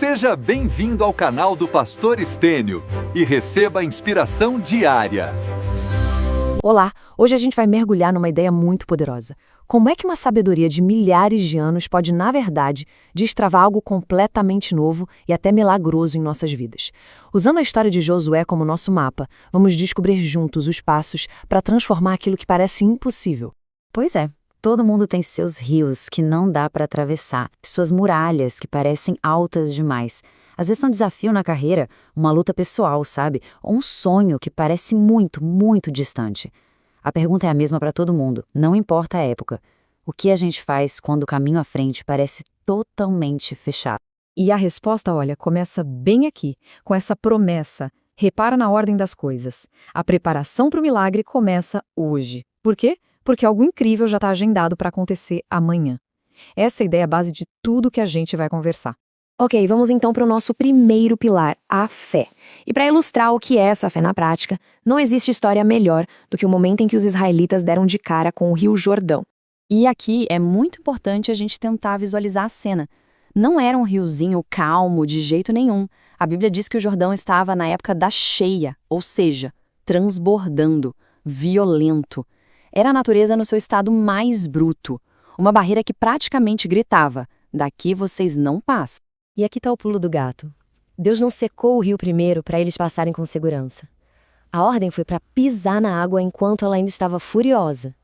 Seja bem-vindo ao canal do Pastor Estênio e receba a inspiração diária. Olá, hoje a gente vai mergulhar numa ideia muito poderosa. Como é que uma sabedoria de milhares de anos pode, na verdade, destravar algo completamente novo e até milagroso em nossas vidas? Usando a história de Josué como nosso mapa, vamos descobrir juntos os passos para transformar aquilo que parece impossível. Pois é, todo mundo tem seus rios que não dá para atravessar, suas muralhas que parecem altas demais. Às vezes são um desafio na carreira, uma luta pessoal, sabe? Ou um sonho que parece muito, muito distante. A pergunta é a mesma para todo mundo, não importa a época. O que a gente faz quando o caminho à frente parece totalmente fechado? E a resposta, olha, começa bem aqui, com essa promessa. Repara na ordem das coisas. A preparação para o milagre começa hoje. Por quê? Porque algo incrível já está agendado para acontecer amanhã. Essa é a ideia base de tudo que a gente vai conversar. Ok, vamos então para o nosso primeiro pilar, a fé. E para ilustrar o que é essa fé na prática, não existe história melhor do que o momento em que os israelitas deram de cara com o Rio Jordão. E aqui é muito importante a gente tentar visualizar a cena. Não era um riozinho calmo de jeito nenhum. A Bíblia diz que o Jordão estava na época da cheia, ou seja, transbordando, violento. Era a natureza no seu estado mais bruto. Uma barreira que praticamente gritava: daqui vocês não passam. E aqui está o pulo do gato. Deus não secou o rio primeiro para eles passarem com segurança. A ordem foi para pisar na água enquanto ela ainda estava furiosa.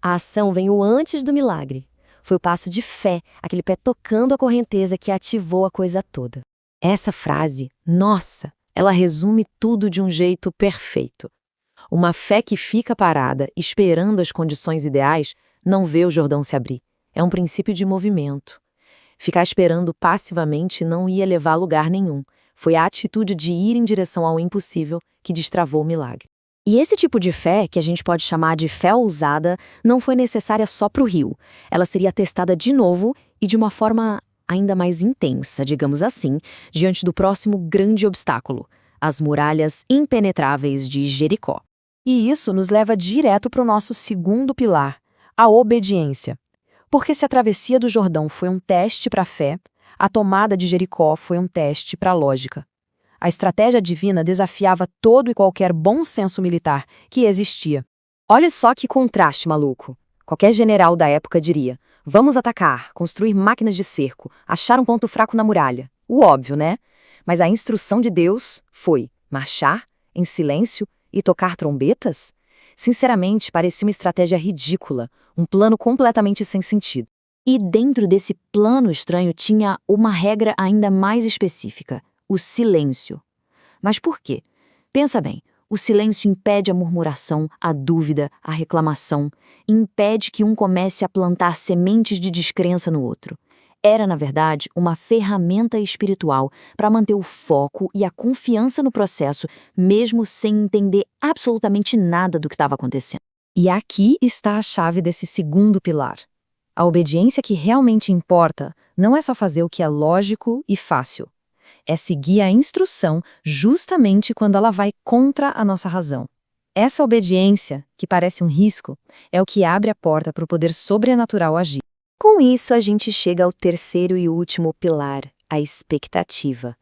A ação veio antes do milagre. Foi o passo de fé, aquele pé tocando a correnteza que ativou a coisa toda. Essa frase, nossa, ela resume tudo de um jeito perfeito. Uma fé que fica parada, esperando as condições ideais, não vê o Jordão se abrir. É um princípio de movimento. Ficar esperando passivamente não ia levar a lugar nenhum. Foi a atitude de ir em direção ao impossível que destravou o milagre. E esse tipo de fé, que a gente pode chamar de fé ousada, não foi necessária só para o rio. Ela seria testada de novo e de uma forma ainda mais intensa, digamos assim, diante do próximo grande obstáculo, as muralhas impenetráveis de Jericó. E isso nos leva direto para o nosso segundo pilar, a obediência. Porque se a travessia do Jordão foi um teste para a fé, a tomada de Jericó foi um teste para a lógica. A estratégia divina desafiava todo e qualquer bom senso militar que existia. Olha só que contraste maluco. Qualquer general da época diria: vamos atacar, construir máquinas de cerco, achar um ponto fraco na muralha. O óbvio, né? Mas a instrução de Deus foi marchar em silêncio e tocar trombetas? Sinceramente, parecia uma estratégia ridícula, um plano completamente sem sentido. E dentro desse plano estranho tinha uma regra ainda mais específica: o silêncio. Mas por quê? Pensa bem, o silêncio impede a murmuração, a dúvida, a reclamação, impede que um comece a plantar sementes de descrença no outro. Era, na verdade, uma ferramenta espiritual para manter o foco e a confiança no processo, mesmo sem entender absolutamente nada do que estava acontecendo. E aqui está a chave desse segundo pilar. A obediência que realmente importa não é só fazer o que é lógico e fácil. É seguir a instrução justamente quando ela vai contra a nossa razão. Essa obediência, que parece um risco, é o que abre a porta para o poder sobrenatural agir. Com isso, a gente chega ao terceiro e último pilar, a expectativa.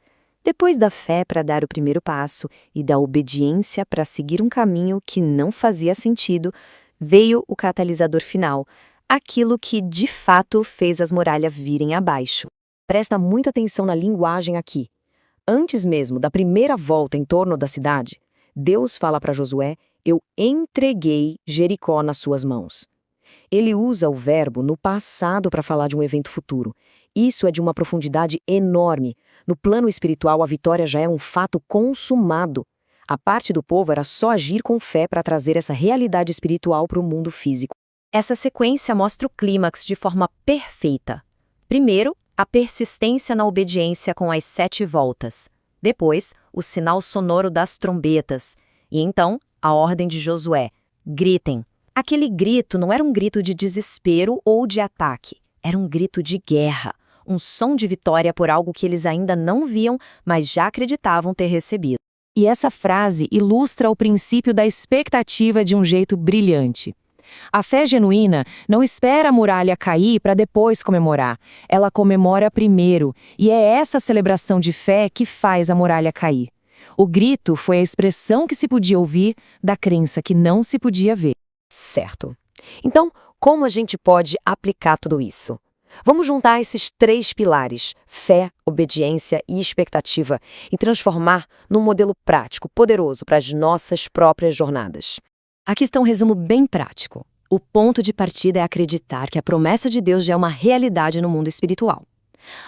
Depois da fé para dar o primeiro passo e da obediência para seguir um caminho que não fazia sentido, veio o catalisador final, aquilo que de fato fez as muralhas virem abaixo. Presta muita atenção na linguagem aqui. Antes mesmo da primeira volta em torno da cidade, Deus fala para Josué: eu entreguei Jericó nas suas mãos. Ele usa o verbo no passado para falar de um evento futuro. Isso é de uma profundidade enorme. No plano espiritual, a vitória já é um fato consumado. A parte do povo era só agir com fé para trazer essa realidade espiritual para o mundo físico. Essa sequência mostra o clímax de forma perfeita. Primeiro, a persistência na obediência com as 7 voltas. Depois, o sinal sonoro das trombetas. E então, a ordem de Josué: gritem. Aquele grito não era um grito de desespero ou de ataque. Era um grito de guerra, um som de vitória por algo que eles ainda não viam, mas já acreditavam ter recebido. E essa frase ilustra o princípio da expectativa de um jeito brilhante. A fé genuína não espera a muralha cair para depois comemorar. Ela comemora primeiro, e é essa celebração de fé que faz a muralha cair. O grito foi a expressão que se podia ouvir da crença que não se podia ver. Certo. Então, como a gente pode aplicar tudo isso? Vamos juntar esses 3 pilares, fé, obediência e expectativa, e transformar num modelo prático, poderoso para as nossas próprias jornadas. Aqui está um resumo bem prático. O ponto de partida é acreditar que a promessa de Deus já é uma realidade no mundo espiritual.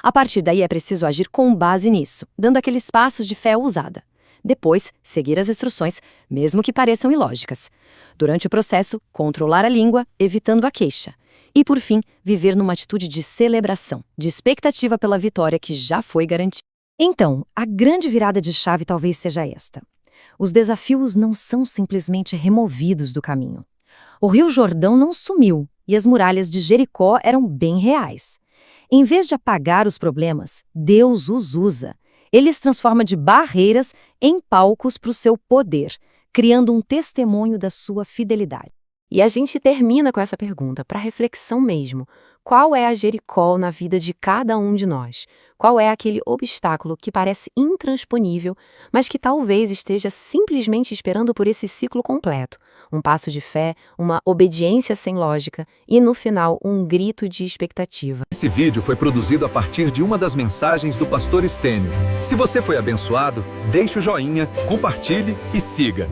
A partir daí é preciso agir com base nisso, dando aqueles passos de fé ousada. Depois, seguir as instruções, mesmo que pareçam ilógicas. Durante o processo, controlar a língua, evitando a queixa. E, por fim, viver numa atitude de celebração, de expectativa pela vitória que já foi garantida. Então, a grande virada de chave talvez seja esta. Os desafios não são simplesmente removidos do caminho. O Rio Jordão não sumiu e as muralhas de Jericó eram bem reais. Em vez de apagar os problemas, Deus os usa. Ele os transforma de barreiras em palcos para o seu poder, criando um testemunho da sua fidelidade. E a gente termina com essa pergunta, para reflexão mesmo. Qual é a Jericó na vida de cada um de nós? Qual é aquele obstáculo que parece intransponível, mas que talvez esteja simplesmente esperando por esse ciclo completo? Um passo de fé, uma obediência sem lógica e, no final, um grito de expectativa. Esse vídeo foi produzido a partir de uma das mensagens do pastor Stênio. Se você foi abençoado, deixe o joinha, compartilhe e siga.